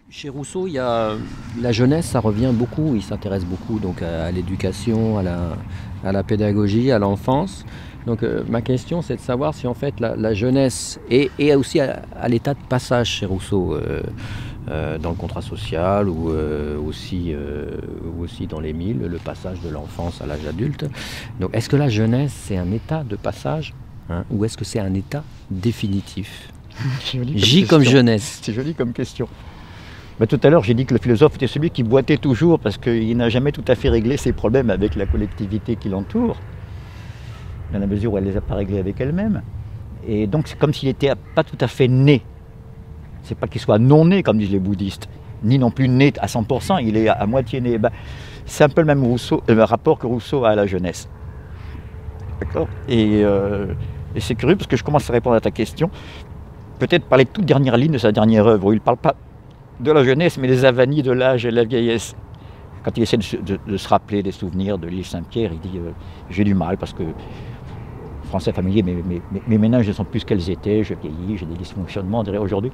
Chez Rousseau, il y a la jeunesse, ça revient beaucoup. Il s'intéresse beaucoup donc à l'éducation, à la pédagogie, à l'enfance. Donc ma question, c'est de savoir si en fait la jeunesse et aussi à l'état de passage chez Rousseau, dans le contrat social ou aussi dans les milles, le passage de l'enfance à l'âge adulte. Donc est-ce que la jeunesse, c'est un état de passage, hein, ou est-ce que c'est un état définitif? J comme jeunesse. C'est joli comme question. Tout à l'heure, j'ai dit que le philosophe était celui qui boitait toujours parce qu'il n'a jamais tout à fait réglé ses problèmes avec la collectivité qui l'entoure, dans la mesure où elle ne les a pas réglés avec elle-même. Et donc c'est comme s'il n'était pas tout à fait né. C'est pas qu'il soit non né, comme disent les bouddhistes, ni non plus né à 100%, il est à moitié né. C'est un peu le même rapport que Rousseau a à la jeunesse. D'accord ? Et c'est curieux parce que je commence à répondre à ta question, peut-être par les toutes dernières lignes de sa dernière œuvre, où il ne parle pas de la jeunesse, mais des avanies de l'âge et de la vieillesse. Quand il essaie de se rappeler des souvenirs de l'île Saint-Pierre, il dit j'ai du mal parce que, français familier, mes ménages ne sont plus ce qu'elles étaient, je vieillis, j'ai des dysfonctionnements, on dirait aujourd'hui.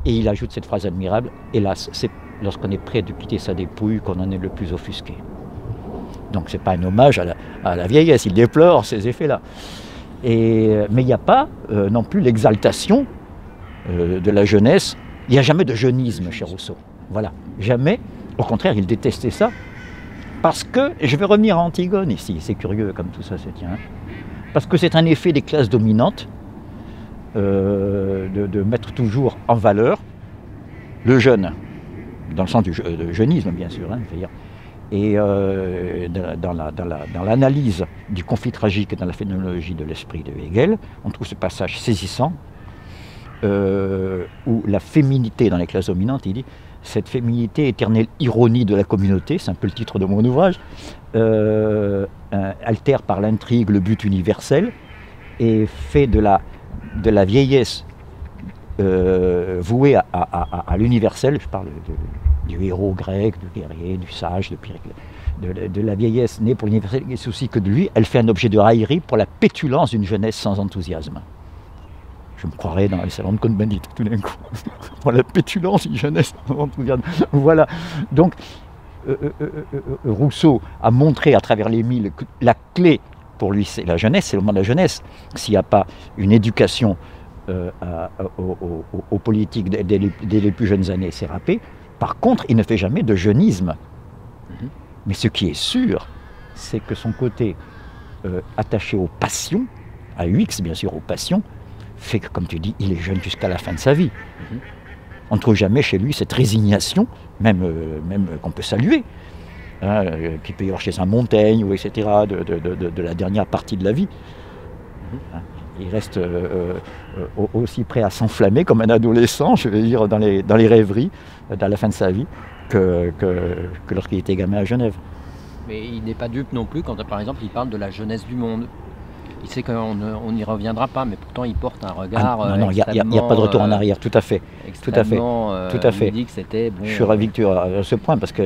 Et il ajoute cette phrase admirable, hélas, c'est lorsqu'on est prêt de quitter sa dépouille qu'on en est le plus offusqué. Donc c'est pas un hommage à la vieillesse, il déplore ces effets-là. Mais il n'y a pas non plus l'exaltation de la jeunesse. Il n'y a jamais de jeunisme chez Rousseau. Voilà, jamais. Au contraire, il détestait ça. Parce que, et je vais revenir à Antigone ici, c'est curieux comme tout ça se tient. Parce que c'est un effet des classes dominantes de mettre toujours en valeur le jeune, dans le sens du jeunisme bien sûr, hein, je veux dire. Et dans l'analyse du conflit tragique et dans la phénoménologie de l'esprit de Hegel, on trouve ce passage saisissant où la féminité dans les classes dominantes, il dit cette féminité, éternelle ironie de la communauté, c'est un peu le titre de mon ouvrage, altère par l'intrigue le but universel et fait de la vieillesse vouée à l'universel, je parle du héros grec, du guerrier, du sage, de la vieillesse née pour l'universel, et souci que de lui, elle fait un objet de raillerie pour la pétulance d'une jeunesse sans enthousiasme. Je me croirais dans les salons de Cohn-Bendit tout d'un coup, pour la pétulance d'une jeunesse sans enthousiasme. Voilà, donc Rousseau a montré à travers les milles que la clé pour lui c'est la jeunesse, c'est le moment de la jeunesse. S'il n'y a pas une éducation aux politiques dès les plus jeunes années, c'est râpé. Par contre, il ne fait jamais de jeunisme. Mais ce qui est sûr, c'est que son côté attaché aux passions, à UX bien sûr, aux passions, fait que, comme tu dis, il est jeune jusqu'à la fin de sa vie. On ne trouve jamais chez lui cette résignation, même qu'on peut saluer, hein, qu'il peut y avoir chez un Montaigne, ou etc., de la dernière partie de la vie. Hein, il reste aussi prêt à s'enflammer comme un adolescent, je vais dire, dans les rêveries, à la fin de sa vie, que lorsqu'il était gamin à Genève. Mais il n'est pas dupe non plus quand, par exemple, il parle de la jeunesse du monde. Il sait qu'on n'y reviendra pas, mais pourtant il porte un regard. Non, il n'y a pas de retour en arrière, tout à fait. Tout à fait. Dit que c'était bon, je suis ravi que tu aies à ce point, parce que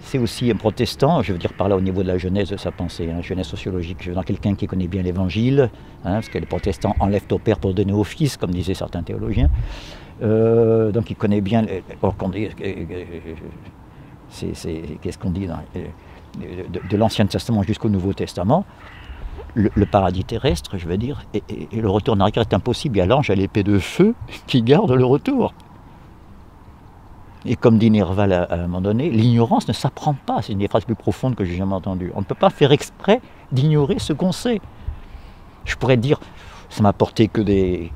c'est aussi un protestant, je veux dire par là au niveau de la genèse de sa pensée, hein, jeunesse sociologique. Je veux dire quelqu'un qui connaît bien l'Évangile, hein, parce que les protestants enlèvent au Père pour donner au Fils, comme disaient certains théologiens. Donc il connaît bien, qu'est-ce qu'on dit de l'Ancien Testament jusqu'au Nouveau Testament. Le paradis terrestre, je veux dire, et le retour en arrière est impossible. Il y a l'ange à l'épée de feu qui garde le retour. Et comme dit Nerval à un moment donné, l'ignorance ne s'apprend pas. C'est une des phrases plus profondes que j'ai jamais entendues. On ne peut pas faire exprès d'ignorer ce qu'on sait. Je pourrais dire, ça m'a apporté que des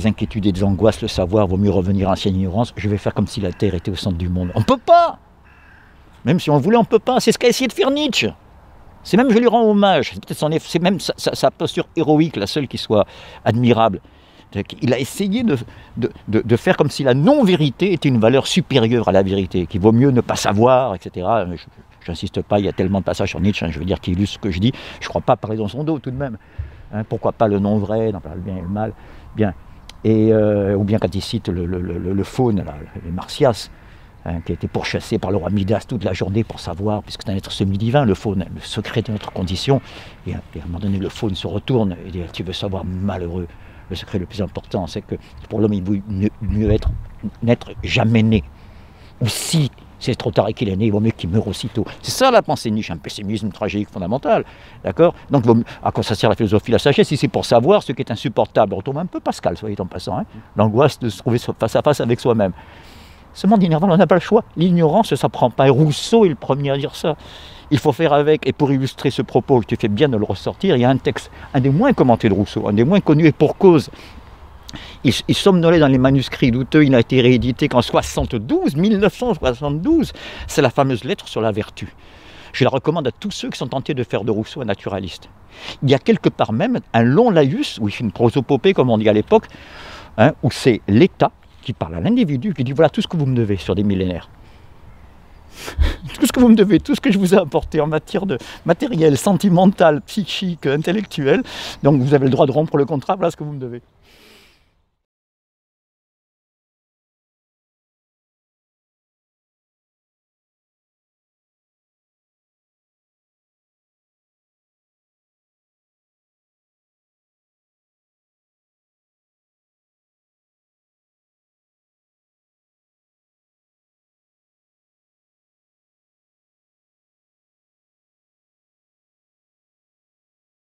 inquiétudes et des angoisses, le savoir, vaut mieux revenir à l'ancienne ignorance. Je vais faire comme si la Terre était au centre du monde. On ne peut pas. Même si on voulait, on ne peut pas. C'est ce qu'a essayé de faire Nietzsche. C'est même, je lui rends hommage, c'est même sa posture héroïque, la seule qui soit admirable. Il a essayé de faire comme si la non-vérité était une valeur supérieure à la vérité, qu'il vaut mieux ne pas savoir, etc. Je n'insiste pas, il y a tellement de passages sur Nietzsche, hein, je veux dire, qui illustrent ce que je dis. Je ne crois pas parler dans son dos tout de même. Hein, pourquoi pas le non vrai, dans le bien et le mal. Bien. Ou bien quand il cite le faune, là, les Martias, hein, qui a été pourchassé par le roi Midas toute la journée pour savoir, puisque c'est un être semi-divin, le faune, le secret de notre condition. Et à un moment donné, le faune se retourne et dit « Tu veux savoir, malheureux, le secret le plus important, c'est que pour l'homme, il vaut mieux n'être jamais né. Ou si c'est trop tard et qu'il est né, il vaut mieux qu'il meure aussitôt. » C'est ça la pensée Nietzsche, un pessimisme tragique fondamental. D'accord ? Donc, à quoi ça sert la philosophie, la sagesse, si c'est pour savoir ce qui est insupportable? On retrouve un peu Pascal, soyez en passant, hein, l'angoisse de se trouver face à face avec soi-même. Seulement, dit Nerval, on n'a pas le choix. L'ignorance, ça ne s'apprend pas. Et Rousseau est le premier à dire ça. Il faut faire avec. Et pour illustrer ce propos, tu fais bien de le ressortir, il y a un texte, un des moins commentés de Rousseau, un des moins connus et pour cause. Il somnolait dans les manuscrits douteux, il a été réédité qu'en 1972. C'est la fameuse lettre sur la vertu. Je la recommande à tous ceux qui sont tentés de faire de Rousseau un naturaliste. Il y a quelque part même un long laïus, où il fait une prosopopée, comme on dit à l'époque, hein, où c'est l'État qui parle à l'individu, qui dit voilà tout ce que vous me devez sur des millénaires. Tout ce que vous me devez, tout ce que je vous ai apporté en matière de matériel, sentimental, psychique, intellectuel. Donc vous avez le droit de rompre le contrat, voilà ce que vous me devez.